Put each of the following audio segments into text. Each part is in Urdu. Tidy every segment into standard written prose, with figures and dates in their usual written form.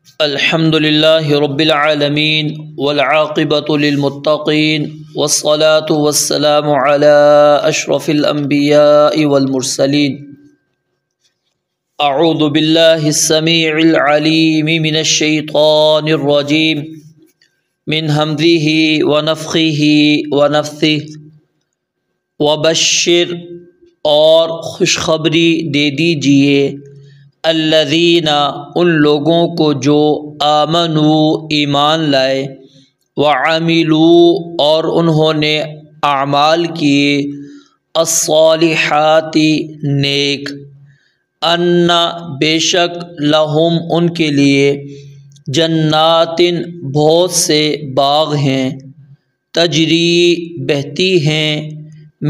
الحمد لله رب العالمين والعاقبة للمتقين والصلاة والسلام على أشرف الأنبياء والمرسلين. أعوذ بالله السميع العليم من الشيطان الرجيم من همزه ونفخه ونفثه. وبشر اور خوشخبری دے دیجئے الذین ان لوگوں کو جو آمنوا ایمان لائے، وعملوا اور انہوں نے اعمال کیے، الصالحات نیک، ان بے شک لہم ان کے لیے جنات بہت سے باغ ہیں، تجری بہتی ہیں،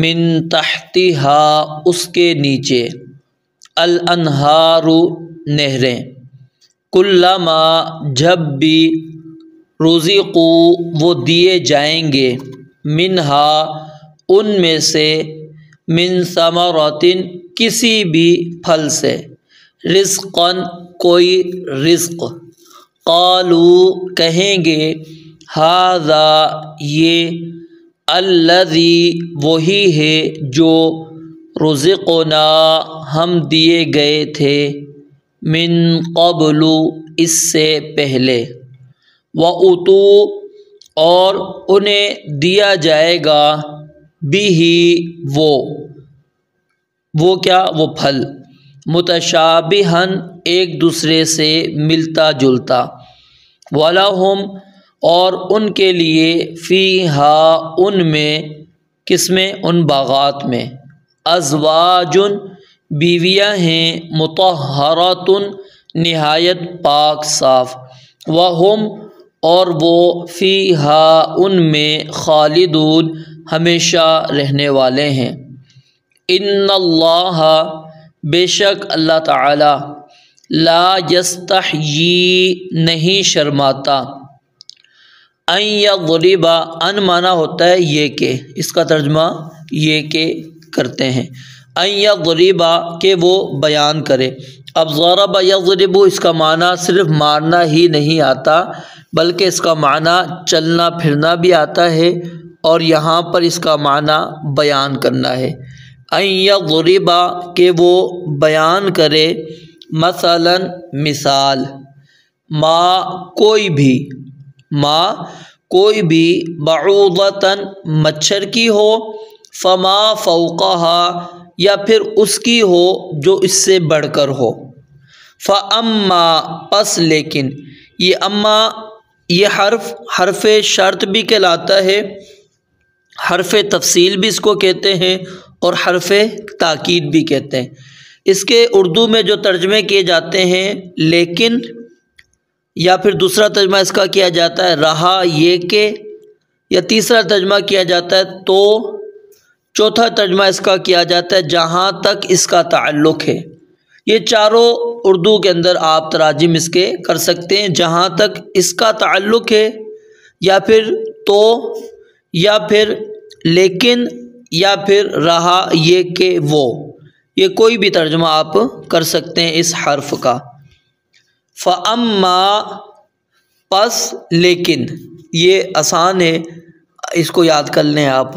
من تحتہا اس کے نیچے، الانہار نہریں، کلما جب بھی رزقو وہ دیے جائیں گے، منہا ان میں سے، من ثمرۃ کسی بھی پھل سے، رزقاً کوئی رزق، قالوا کہیں گے، ھذا یہ، الذی وہی ہے جو رزقنا ہم دیے گئے تھے، من قبل اس سے پہلے، وَأُتُوا اور انہیں دیا جائے گا، بِہِ وہ کیا، وہ پھل، متشابہاً ایک دوسرے سے ملتا جلتا، وَلَهُمْ اور ان کے لیے، فیہا ان میں، کس میں، ان باغات میں، ازواج بیویاں ہیں، مطہرات نہایت پاک صاف، وہم اور وہ، فیہا ان میں، خالدون ہمیشہ رہنے والے ہیں۔ ان اللہ بے شک اللہ تعالی، لا یستحیی نہیں شرماتا، ان یضرب ان معنی ہوتا ہے یہ کہ، اس کا ترجمہ یہ کہ کرتے ہیں، ان یضرب کہ وہ بیان کرے۔ اب ضرب یضرب اس کا معنی صرف مارنا ہی نہیں آتا، بلکہ اس کا معنی چلنا پھرنا بھی آتا ہے، اور یہاں پر اس کا معنی بیان کرنا ہے۔ ان یضرب کہ وہ بیان کرے، مثلا مثال، ما کوئی بھی، بعوضۃ مچھر کی ہو، فما فوقہا یا پھر اس کی ہو جو اس سے بڑھ کر ہو، فاما پس لیکن، یہ اما یہ حرف شرط بھی کہلاتا ہے، حرف تفصیل بھی اس کو کہتے ہیں، اور حرف تاکید بھی کہتے ہیں۔ اس کے اردو میں جو ترجمے کیے جاتے ہیں، لیکن، یا پھر دوسرا ترجمہ اس کا کیا جاتا ہے رہا یہ کہ، یا تیسرا ترجمہ کیا جاتا ہے تو، چوتھا ترجمہ اس کا کیا جاتا ہے جہاں تک اس کا تعلق ہے۔ یہ چاروں اردو کے اندر آپ تراجم اس کے کر سکتے ہیں، جہاں تک اس کا تعلق ہے، یا پھر تو، یا پھر لیکن، یا پھر رہا یہ کہ وہ، یہ کوئی بھی ترجمہ آپ کر سکتے ہیں اس حرف کا۔ فَأَمَّا پس لیکن، یہ آسان ہے، اس کو یاد کر لیں آپ۔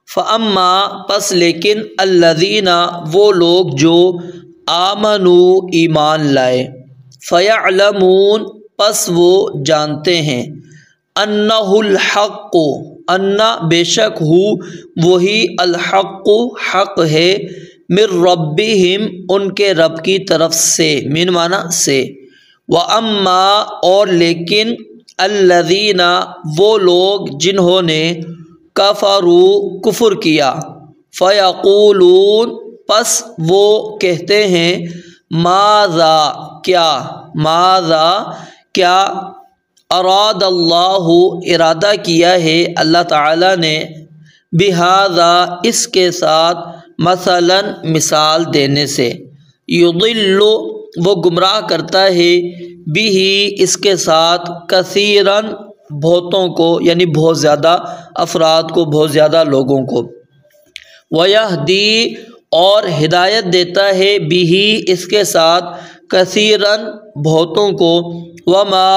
فَأَمَّا پس لیکن، الَّذِينَ وہ لوگ جو، آمنوا ایمان لائے، فَيَعْلَمُونَ پس وہ جانتے ہیں، أَنَّهُ الْحَقُّ ان بے شک ہو وہی، الحق حق ہے، من ربہم ان کے رب کی طرف سے، من معنی سے، وَأَمَّا اور لیکن، الذین وہ لوگ جنہوں نے، کفروا کفر کیا، فیقولون پس وہ کہتے ہیں، ماذا کیا، اراد اللہ ارادہ کیا ہے اللہ تعالیٰ نے، بہذا اس کے ساتھ، مثلا مثال دینے سے، یضل وہ گمراہ کرتا ہے، بہ اس کے ساتھ، کثیراً بہتوں کو، یعنی بہت زیادہ افراد کو، بہت زیادہ لوگوں کو، ویہدی اور ہدایت دیتا ہے، بہ اس کے ساتھ، کثیرن بہتوں کو، وما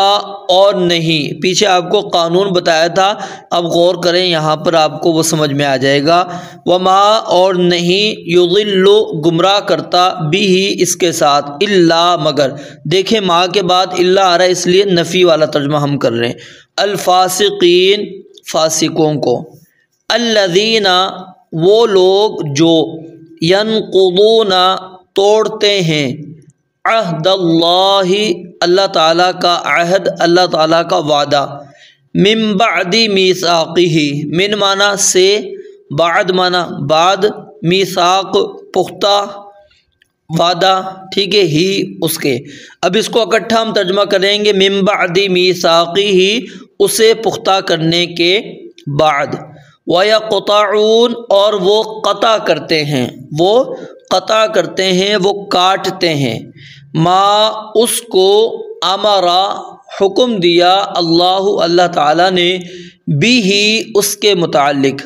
اور نہیں، پیچھے آپ کو قانون بتایا تھا، اب غور کریں یہاں پر آپ کو وہ سمجھ میں آ جائے گا۔ وما اور نہیں، یضل گمراہ کرتا، بھی اس کے ساتھ، الا مگر، دیکھیں ما کے بعد الا آ رہا ہے اس لیے نفی والا ترجمہ ہم کر رہے ہیں، الفاسقین فاسقوں کو، الذین وہ لوگ جو ینقضون توڑتے ہیں، عہد اللہ اللہ تعالیٰ کا عہد، اللہ تعالیٰ کا وعدہ، من بعد میثاقہ، من معنی سے، بعد معنی بعد، میثاق پختہ وعدہ، ٹھیک ہے، ہی اس کے، اب اس کو اکٹھا ہم ترجمہ کریں گے، من بعد میثاقہ اسے پختہ کرنے کے بعد، وَيَقْطَعُونَ اور وہ قطع کرتے ہیں، وہ قطع کرتے ہیں، وہ کاٹتے ہیں، ما اس کو امرا حکم دیا اللہ تعالیٰ نے، بھی اس کے متعلق،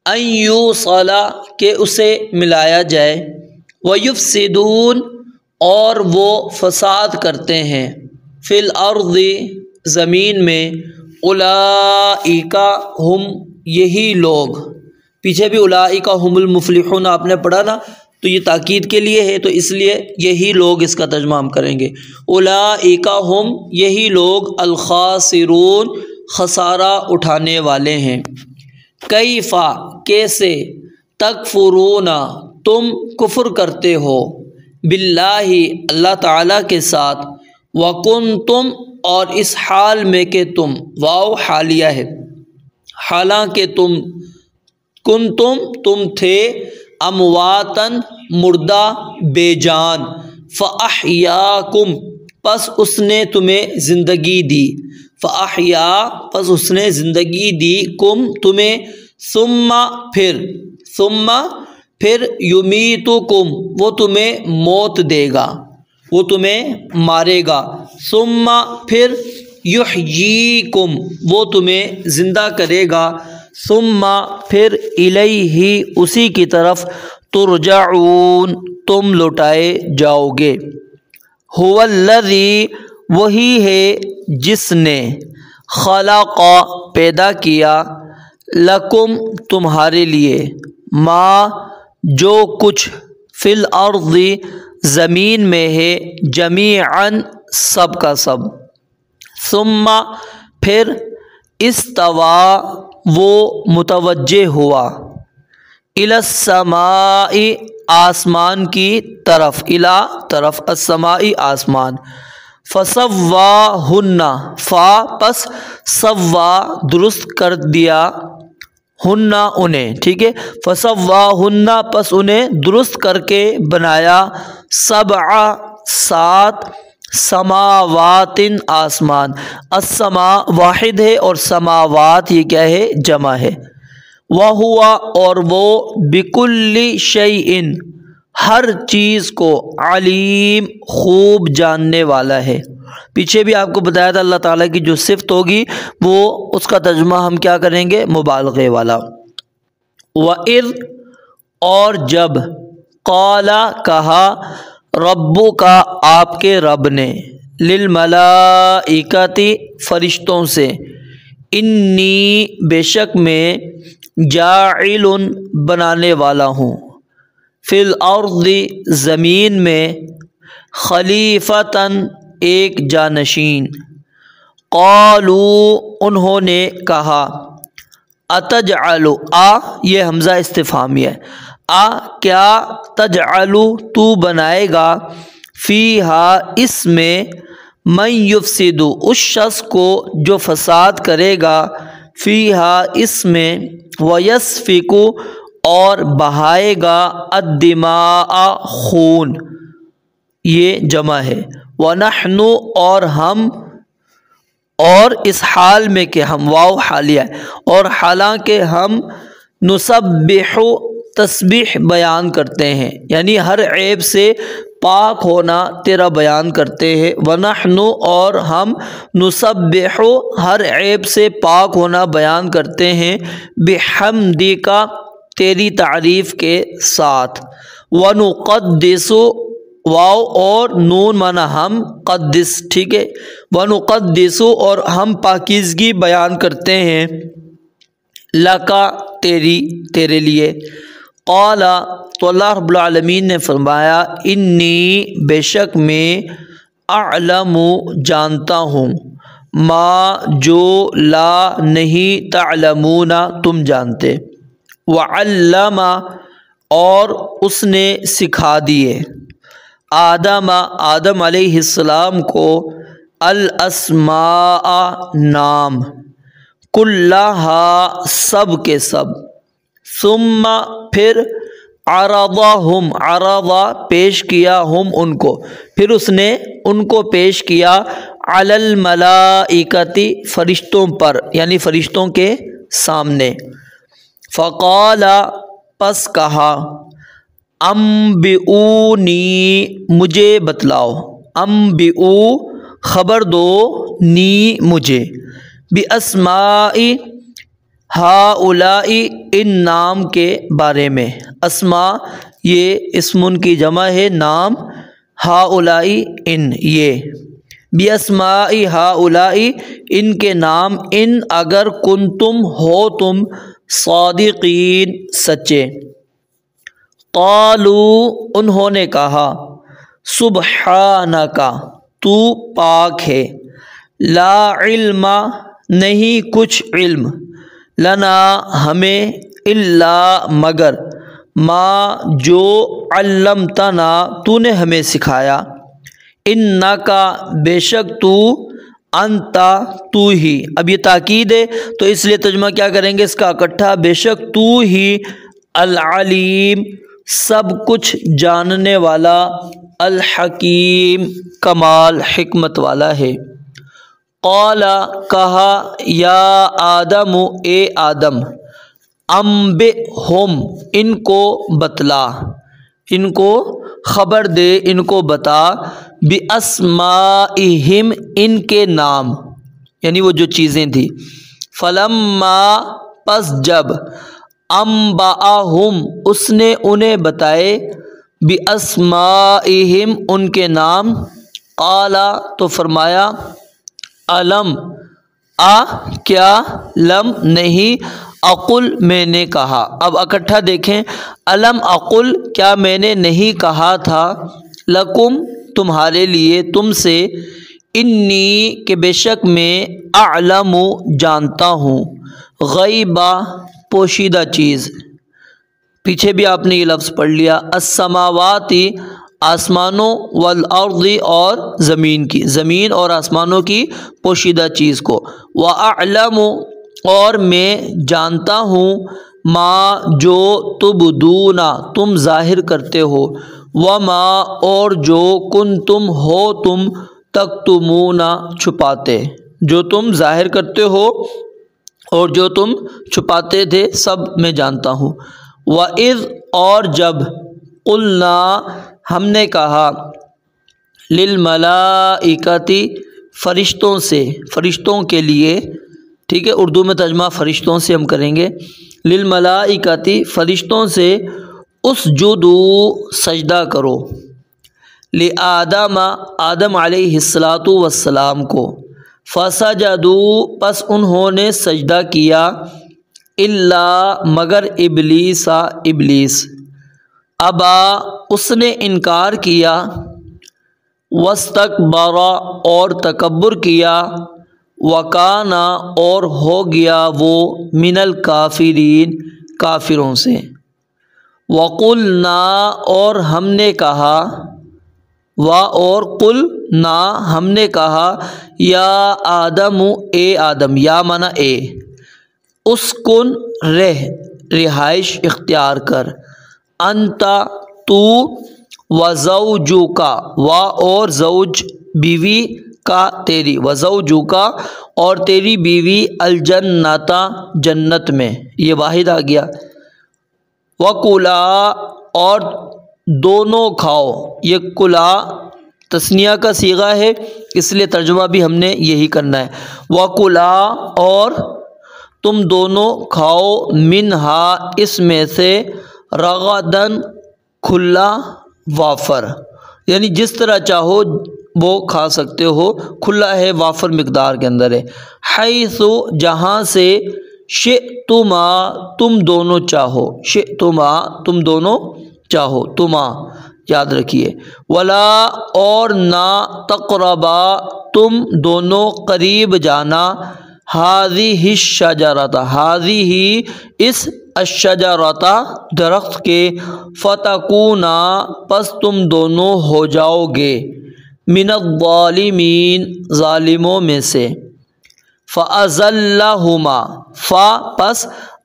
ان یوصل کہ اسے ملایا جائے، وَيُفْسِدُونَ اور وہ فساد کرتے ہیں، فی الارض زمین میں، اولئک ہم یہی لوگ، پیچھے بھی اولئک ہم المفلحون آپ نے پڑھا نا، تو یہ تاکید کے لیے ہے، تو اس لیے یہی لوگ اس کا ترجمہ ہم کریں گے، اولئک ہم یہی لوگ، الخاسرون خسارہ اٹھانے والے ہیں، کیفا کیسے، تکفرون تم کفر کرتے ہو، باللہ اللہ تعالیٰ کے ساتھ، وکنتم اور اس حال میں کہ تم، واو حالیہ ہے، حالانکہ تم، تم تھے، امواتن مردہ بے جان، فاحیاکم پس اس نے تمہیں زندگی دی، فاحیا پس اس نے زندگی دی، کم تمہیں، ثم پھر یمیتکم وہ تمہیں موت دے گا، وہ تمہیں مارے گا، ثم پھر یحییکم وہ تمہیں زندہ کرے گا، ثم پھر الیہ اسی کی طرف، ترجعون تم لوٹائے جاؤ گے، هو الذی وہی ہے جس نے، خلق پیدا کیا، لکم تمہارے لیے، ما جو کچھ، فی الارض زمین میں ہے، جمیعاً سب کا سب، ثم پھر استوا وہ متوجہ ہوا، الی السماء آسمان کی طرف، الی طرف، السماء آسمان، فسواہن پس سوا درست کر دیا، ہن انہیں، ٹھیک ہے، فسواہن پس انہیں درست کر کے بنایا، سبع سات، سماوات آسمان، السما واحد ہے اور سماوات یہ کیا ہے، جمع ہے، وہوا اور وہ، بکل شیء ہر چیز کو، علیم خوب جاننے والا ہے، پیچھے بھی آپ کو بتایا تھا اللہ تعالیٰ کی جو صفت ہوگی وہ اس کا ترجمہ ہم کیا کریں گے، مبالغے والا، وَإِذْ اور جب، قَالَ کہا، ربک آپ کے رب نے، للملائکۃ فرشتوں سے، انی بے شک میں، جاعل بنانے والا ہوں، فی الارض زمین میں، خلیفتاً ایک جانشین، قالوا انہوں نے کہا، اتجعل یہ حمزہ استفہامی ہے، کیا، تجعل تو بنائے گا، فیہا اس میں، من یفسد اس شخص کو جو فساد کرے گا، فیہا اس میں، ویسفک اور بہائے گا، الدماء خون، یہ جمع ہے، ونحن اور ہم، اور اس حال میں کہ ہم، واو حالیہ ہے، اور حالانکہ ہم، نسبح تسبیح بیان کرتے ہیں، یعنی ہر عیب سے پاک ہونا تیرا بیان کرتے ہیں، ونحن اور ہم، نسبح ہر عیب سے پاک ہونا بیان کرتے ہیں، بحمدک تیری تعریف کے ساتھ، ونقدس واو اور نون مانا ہم، قدس ٹھیک ہے، ونقدسو اور ہم پاکیزگی بیان کرتے ہیں، لکا تیرے لیے، قال تو اللہ رب العالمین نے فرمایا انی بے شک میں اعلم جانتا ہوں، ما جو لا نہیں تعلمون تم جانتے، وعلم اور اس نے سکھا دیے، آدم علیہ السلام کو الاسماء نام، کلہا سب کے سب، ثم پھر عرضا پیش کیا ان کو، پھر اس نے ان کو پیش کیا علی الملائکتی فرشتوں پر، یعنی فرشتوں کے سامنے، فقال پس کہا انبئونی مجھے بتلاؤ، انبئو خبر دو نی مجھے، باسماء ہؤلاء ان نام کے بارے میں، اسماء یہ اسم کی جمع ہے، نام ہؤلاء ان یہ، باسماء ہؤلاء ان کے نام، ان اگر کنتم ہو تم صادقین سچے، قالو انہوں نے کہا سبحانک تو پاک ہے، لا علم نہیں کچھ علم، لنا ہمیں، الا مگر، ما جو علمتنا تو نے ہمیں سکھایا، انکا بے شک تو، انتا تو ہی، اب یہ تاکید ہے تو اس لیے ترجمہ کیا کریں گے اس کا اکٹھا، بے شک تو ہی، العلیم سب کچھ جاننے والا، الحکیم کمال حکمت والا ہے، قال کہا یا آدم اے آدم، انبئہم ان کو بتلا، ان کو خبر دے، ان کو بتا، باسمائہم ان کے نام، یعنی وہ جو چیزیں تھیں، فلما پس جب، انبأہم اس نے انہیں بتائے، باسمائہم ان کے نام، قال تو فرمایا الم کیا، لم نہیں، اقل میں نے کہا، اب اکٹھا دیکھیں، الم اقل کیا میں نے نہیں کہا تھا، لکم تمہارے لیے، تم سے، انی کہ بے شک میں، اعلم جانتا ہوں، غیبہ پوشیدہ چیز، پیچھے بھی آپ نے یہ لفظ پڑھ لیا، السماواتی آسمانوں، والارض اور زمین کی، زمین اور آسمانوں کی پوشیدہ چیز کو، واعلم اور میں جانتا ہوں، ما جو تبدون تم ظاہر کرتے ہو، وما اور جو کنتم ہو تم تکتمون چھپاتے، جو تم ظاہر کرتے ہو اور جو تم چھپاتے تھے سب میں جانتا ہوں، وَإِذْ اور جب، قُلْنَا ہم نے کہا، لِلْمَلَائِكَةِ فرشتوں سے، فرشتوں کے لیے، ٹھیک ہے، اردو میں ترجمہ فرشتوں سے ہم کریں گے، لِلْمَلَائِكَةِ فرشتوں سے، اسجدوا سجدہ کرو، لِآدَمَ آدم علیہ السلام کو، فسجدوا پس انہوں نے سجدہ کیا، الا مگر ابلیس ابلیس، ابا اس نے انکار کیا، واستکبر اور تکبر کیا، وکان اور ہو گیا وہ، من الکافرین کافروں سے، وقلنا اور ہم نے کہا، اور قلنا ہم نے کہا، یا آدم اے آدم، یا مانا اے، اسکن رہائش اختیار کر، انتا تو، وزوجوکا اور زوج بیوی کا تیری، وزوجوکا اور تیری بیوی، الجنتا جنت میں، یہ واحد آ گیا، وکلا اور دونوں کھاؤ، یہ کلا تثنیہ کا صیغہ ہے اس لیے ترجمہ بھی ہم نے یہی کرنا ہے، وکلا اور تم دونوں کھاؤ، منہا اس میں سے، رغدن کھلا وافر، یعنی جس طرح چاہو وہ کھا سکتے ہو، کھلا ہے، وافر مقدار کے اندر ہے۔ حیث جہاں سے، شئتما تم دونوں چاہو، شئتما تم دونوں چاہو، تما یاد رکھیے، ولا اور نہ، تقربا تم دونوں قریب جانا، ہذہ الشجرۃ ہذہ اس، الشجرۃ درخت کے، فتکونا پس تم دونوں ہو جاؤ گے، من الظالمین ظالموں میں سے، فَأَزَلَّهُمَا پس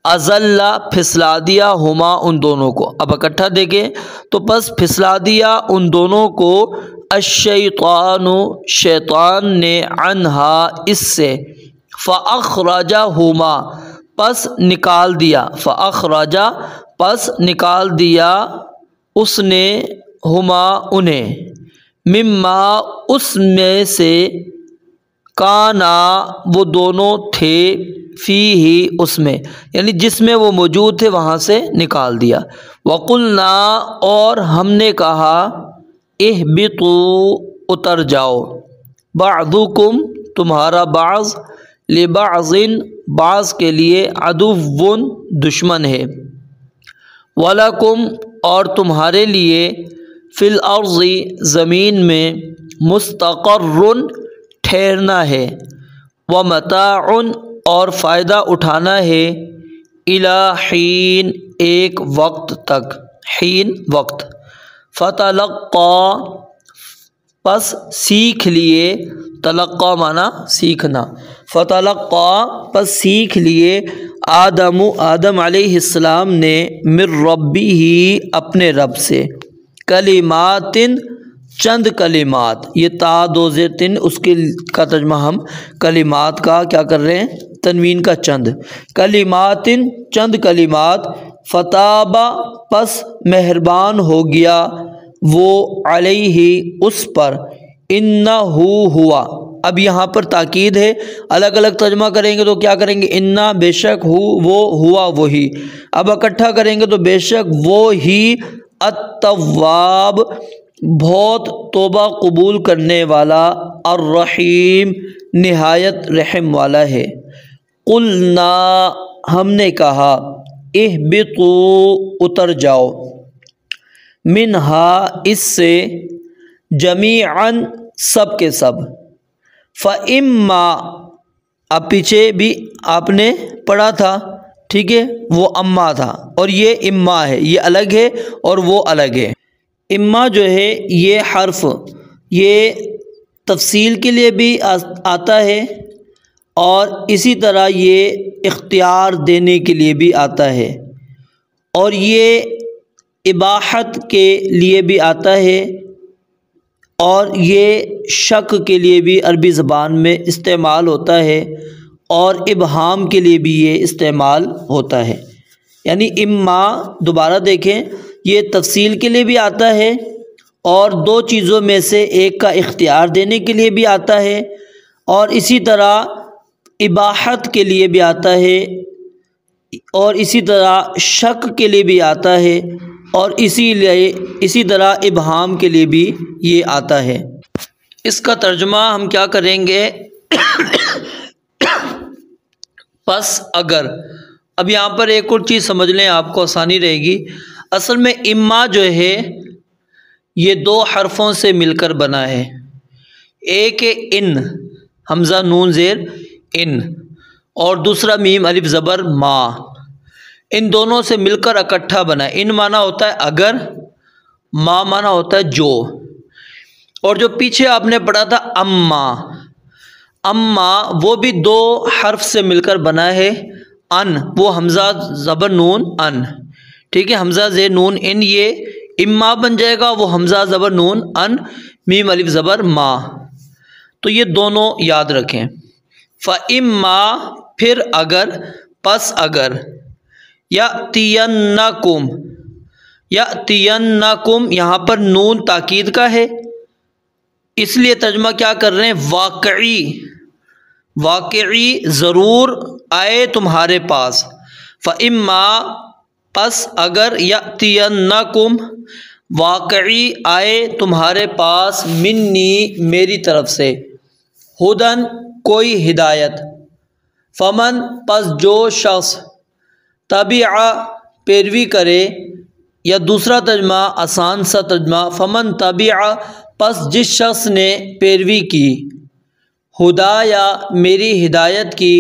ازل پھسلا دیا، ہما ان دونوں کو، اب اکٹھا دیکھیں تو پس پھسلا دیا ان دونوں کو، الشیطان شیطان نے، عنہا اس سے، فَأَخْرَجَهُمَا پس نکال دیا، فَأَخْرَجَ پس نکال دیا اس نے، ہما انہیں، مما اس میں سے، کانا وہ دونوں تھے، فیہ اس میں، یعنی جس میں وہ موجود تھے وہاں سے نکال دیا۔ وقلنا اور ہم نے کہا، اہبطوا اتر جاؤ، بعضکم تمہارا بعض، لبعض بعض کے لیے، عدو دشمن ہے، ولکم اور تمہارے لیے، فی الارض زمین میں، مستقر ٹھہرنا ہے، ومتاع اور فائدہ اٹھانا ہے، الی حین ایک وقت تک، حین وقت، فتلقا پس سیکھ لیے، تلقا معنی سیکھنا، فتلقا پس سیکھ لیے، آدم علیہ السلام نے، من ربہ اپنے رب سے، کلمات چند کلمات، یہ تا دو زیر تن، اس کا ترجمہ ہم کلمات کا کیا کر رہے ہیں، تنوین کا چند، کلمات چند کلمات، فتاب پس مہربان ہو گیا وہ، علیہ اس پر، انہ ہوا، اب یہاں پر تاکید ہے، الگ الگ ترجمہ کریں گے تو کیا کریں گے، انہ بے شک وہ ہوا وہی، اب اکٹھا کریں گے تو بے شک وہ ہی، التواب بہت توبہ قبول کرنے والا، الرحیم نہایت رحم والا ہے۔ قلنا ہم نے کہا، اہبطوا اتر جاؤ، منہا اس سے، جمیعاً سب کے سب، فاما اب پیچھے بھی آپ نے پڑھا تھا، ٹھیک ہے، وہ اما تھا اور یہ اما ہے، یہ الگ ہے اور وہ الگ ہے۔ اما جو ہے یہ حرف، یہ تفصیل کے لیے بھی آتا ہے اور اسی طرح یہ اختیار دینے کے لیے بھی آتا ہے، اور یہ اباحت کے لیے بھی آتا ہے، اور یہ شک کے لیے بھی عربی زبان میں استعمال ہوتا ہے، اور ابہام کے لیے بھی یہ استعمال ہوتا ہے۔ یعنی اما دوبارہ دیکھیں، یہ تفصیل کے لیے بھی آتا ہے اور دو چیزوں میں سے ایک کا اختیار دینے کے لیے بھی آتا ہے، اور اسی طرح اباحت کے لیے بھی آتا ہے، اور اسی طرح شک کے لیے بھی آتا ہے، اور اسی طرح ابہام کے لیے بھی یہ آتا ہے۔ اس کا ترجمہ ہم کیا کریں گے، پس اگر، اب یہاں پر ایک اور چیز سمجھ لیں، آپ کو آسانی رہے گی۔ اصل میں اما جو ہے یہ دو حرفوں سے مل کر بنا ہے، ایک ہے ان، حمزہ نون زیر ان، اور دوسرا میم الف زبر ما، ان دونوں سے مل کر اکٹھا بنا ہے۔ ان معنی ہوتا ہے اگر، ما معنی ہوتا ہے جو، اور جو پیچھے آپ نے پڑھا تھا اما، اما وہ بھی دو حرف سے مل کر بنا ہے، ان وہ حمزہ زبر نون ان، ٹھیک ہے، حمزہ زیر نون ان، یہ اما بن جائے گا، وہ حمزہ زبر نون ان، میم الف زبر ما، تو یہ دونوں یاد رکھیں۔ فَإِمَّا پھر اگر، پس اگر، یَأْتِيَنَّكُمْ، یَأْتِيَنَّكُمْ یہاں پر نون تاکید کا ہے، اس لیے ترجمہ کیا کر رہے ہیں، واقعی، واقعی ضرور آئے تمہارے پاس، فَإِمَّا پس اگر، یَأْتِيَنَّكُمْ واقعی آئے تمہارے پاس منی میری طرف سے ہدن کوئی ہدایت فمن پس جو شخص تبع پیروی کرے یا دوسرا ترجمہ آسان سا ترجمہ فمن تبع پس جس شخص نے پیروی کی ہدایا میری ہدایت کی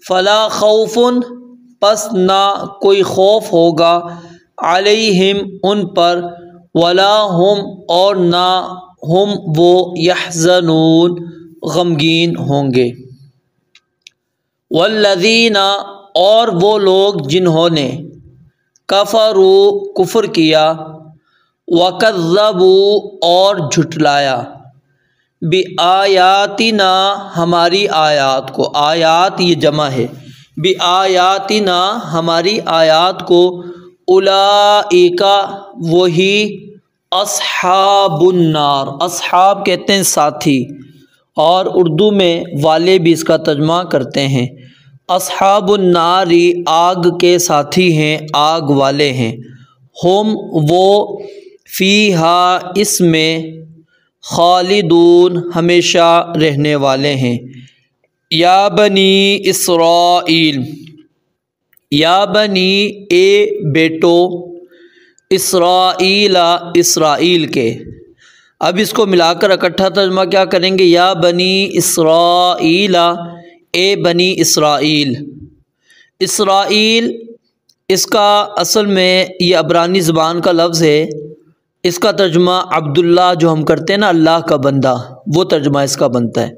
فلا خوف پس نہ کوئی خوف ہوگا علیہم ان پر ولا ہم اور نہ ہم وہ یحزنون غمگین ہوں گے والذین اور وہ لوگ جنہوں نے کفروا کفر کیا وکذبوا اور جھٹلایا بآیاتنا ہماری آیات کو آیات یہ جمع ہے بآیاتنا ہماری آیات کو اولئک وہی اصحاب النار اصحاب کہتے ہیں ساتھی اور اردو میں والے بھی اس کا ترجمہ کرتے ہیں اصحاب النار آگ کے ساتھی ہیں آگ والے ہیں ہم وہ فیہا اس میں خالدون ہمیشہ رہنے والے ہیں یا بنی اسرائیل یا بنی اے بیٹو اسرائیل اسرائیل کے اب اس کو ملا کر اکٹھا ترجمہ کیا کریں گے یا بنی اسرائیل اے بنی اسرائیل اسرائیل اس کا اصل میں یہ عبرانی زبان کا لفظ ہے اس کا ترجمہ عبداللہ جو ہم کرتے ہیں نا اللہ کا بندہ وہ ترجمہ اس کا بنتا ہے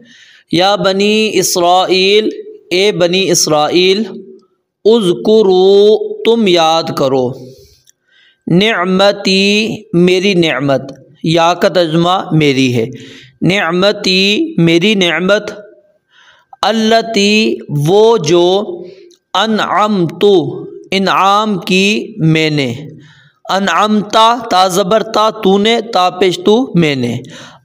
یا بنی اسرائیل اے بنی اسرائیل اذکروا تم یاد کرو نعمتی میری نعمت یا کا ترجمہ میری ہے نعمتی میری نعمت التی وہ جو انعمت انعام کی میں نے انعمتا تا زبر تا تو نے تا پیش تو میں نے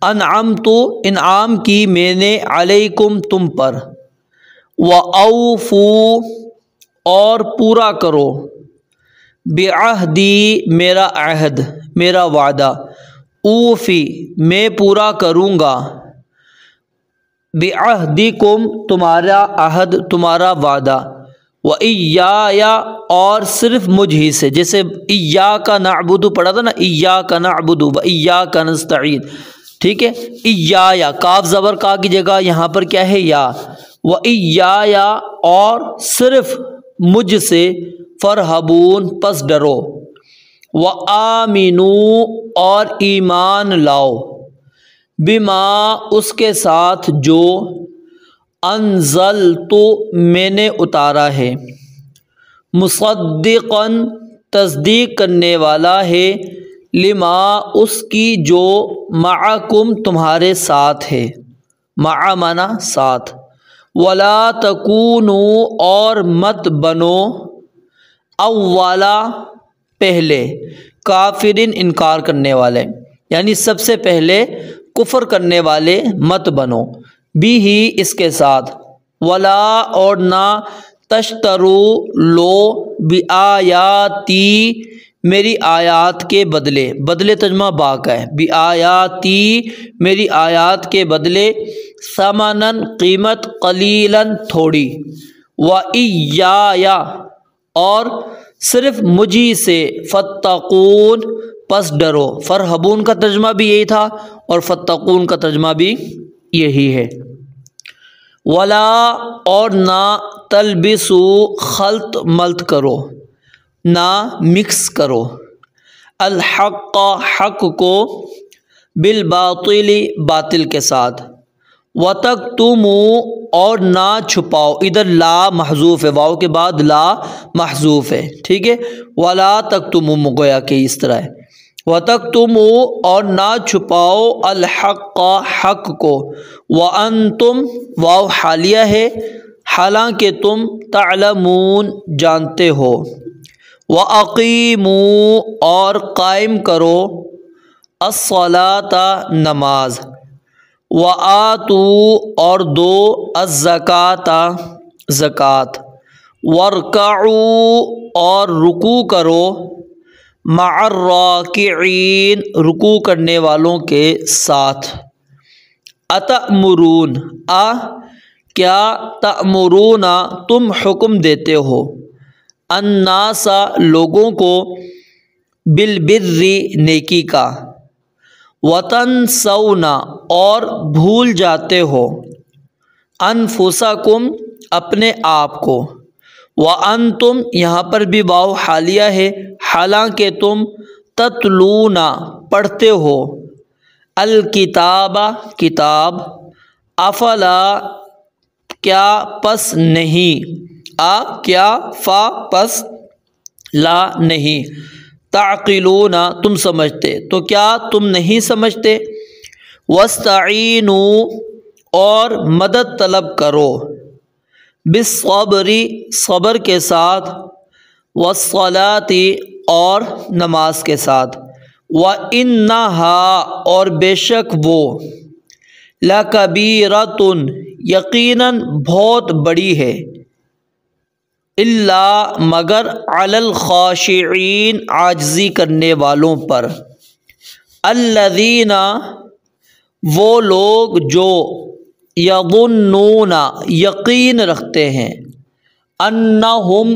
انعمت انعام کی میں نے علیکم تم پر وَأَوْفُوا اور پورا کرو بعہدی میرا عہد میرا وعدہ اوفی میں پورا کروں گا بعہدکم تمہارا عہد تمہارا وعدہ وَإِيَّايَ اور صرف مجھ ہی سے جیسے إِيَّاكَ نَعْبُدُ پڑھا تھا نا إِيَّاكَ نَعْبُدُ وَإِيَّاكَ نَسْتَعِينُ ٹھیک ہے إِيَّايَ کاف زبر کا کی جگہ یہاں پر کیا ہے یا وَإِيَّايَ اور صرف مجھ سے فرحبون پس ڈرو وَآمِنُوا اور ایمان لاؤ بما اس کے ساتھ جو انزلتو میں نے اتارا ہے مصدقاً تصدیق کرنے والا ہے لما اس کی جو معکم تمہارے ساتھ ہے مع معنی ساتھ ولا تکونوا اور مت بنو اولا پہلے کافرین انکار کرنے والے یعنی سب سے پہلے کفر کرنے والے مت بنو بھی ہی اس کے ساتھ ولا اور نہ تشترو لو بآیاتی میری آیات کے بدلے بدلے ترجمہ با کا ہے بآیاتی میری آیات کے بدلے ثمناً قیمت قلیلاً تھوڑی وَإِيَّايَ اور صرف مجھی سے فَاتَّقُونَ پس ڈرو فرحبون کا ترجمہ بھی یہی تھا اور فَاتَّقُونَ کا ترجمہ بھی یہی ہے ولا اور نہ تلبسو خلط ملط کرو نہ مکس کرو الحق حق کو بالباطل باطل کے ساتھ وتکتموا اور نہ چھپاؤ ادھر لا محذوف ہے واو کے بعد لا محذوف ہے ٹھیک ہے ولا تکتموا گویا کہ اس طرح ہے وَتَكْتُمُوا اور نہ چھپاؤ الحق حق کو وَأَنْتُمْ واو حالیہ ہے حالانکہ تم تعلمون جانتے ہو وَأَقِيمُوا اور قائم کرو الصَّلَاةَ نماز وَآتُوا اور دو الزَّكَاةَ زکوٰۃ وَارْكَعُوا اور رکوع کرو مع الراکعین رکوع کرنے والوں کے ساتھ۔ اتأمرون کیا تأمرون تم حکم دیتے ہو، الناس لوگوں کو، بالبر نیکی کا، وتنسون اور بھول جاتے ہو، انفسکم اپنے آپ کو، وانتم یہاں پر بھی واو حالیہ ہے، حالانکہ تم تتلون پڑھتے ہو، الکتاب کتاب، افلا کیا پس نہیں، کیا فا پس لا نہیں، تعقلون تم سمجھتے، تو کیا تم نہیں سمجھتے، واستعینوا اور مدد طلب کرو، بالصبر صبر کے ساتھ، والصلاۃ اور نماز کے ساتھ، وَإِنَّهَا اور بے شک وہ، لَكَبِيرَةٌ یقیناً بہت بڑی ہے، الا مگر علی الخاشعین عاجزی کرنے والوں پر، الذین وہ لوگ جو یظنون یقین رکھتے ہیں، انہم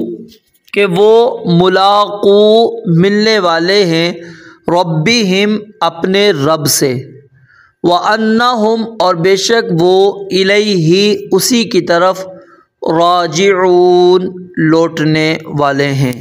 کہ وہ ملاقو ملنے والے ہیں، ربہم اپنے رب سے، وانہم اور بے شک وہ الیہ اسی کی طرف راجعون لوٹنے والے ہیں۔